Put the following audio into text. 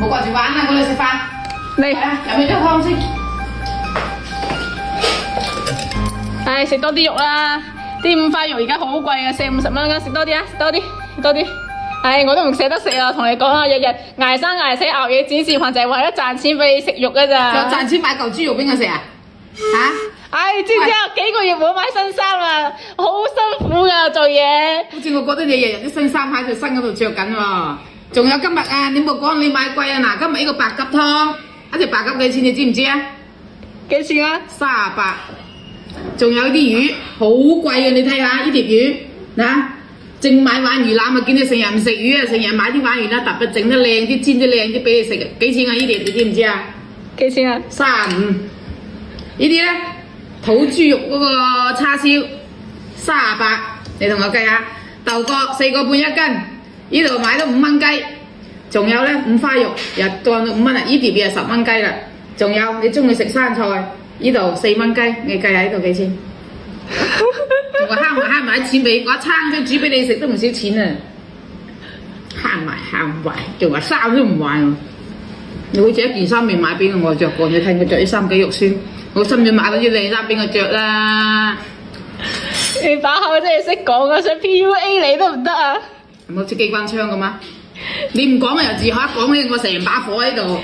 冇掛住玩啦，我哋食飯。嚟，飲起咗湯先。唉，食多啲肉啦！啲五花肉而家好貴啊，40-50蚊一斤，食多啲啊，食多啲，食多啲。唉，我都唔捨得食啊！同你講啊，日日捱生捱死熬夜剪視頻，就係為咗賺錢俾你食肉㗎咋。就賺錢買嚿豬肉俾我食啊？嚇！唉，知唔知啊？幾個月冇買新衫啦，好辛苦㗎做嘢。好似我覺得你日日啲新衫喺條身嗰度着緊喎。仲有今日啊，你冇講你買貴啊嗱，今日呢個白鴿湯，一隻白鴿幾錢你知唔知啊？幾錢啊？38。仲有啲魚好貴啊！你睇下呢條魚嗱，正買鯇魚腩啊，見你成日唔食魚啊，成日買啲鯇魚腩，特別整得靚啲，煎得靚啲俾你食啊！幾錢啊？呢條你知唔知啊？幾錢啊？35。呢啲咧土豬肉嗰個叉燒38，你同我計下，豆角4個半一斤，呢度買到5蚊雞，仲有咧五花肉又當到5蚊啦，呢條嘢係10蚊雞啦，仲有你中意食生菜。呢度4蚊雞，你計下呢度幾錢？我慳埋啲錢俾我一餐都煮俾你食都唔少錢啊！慳埋，仲話衫都唔買喎。你好似一件衫未買俾我着過，你睇我着啲衫幾肉酸，我心要買嗰啲靚衫俾我着啦。你把口真係識講啊，想 PUA 你都唔得啊！係咪好似機關槍咁啊？你唔講我又自可，一講起我成把火喺度。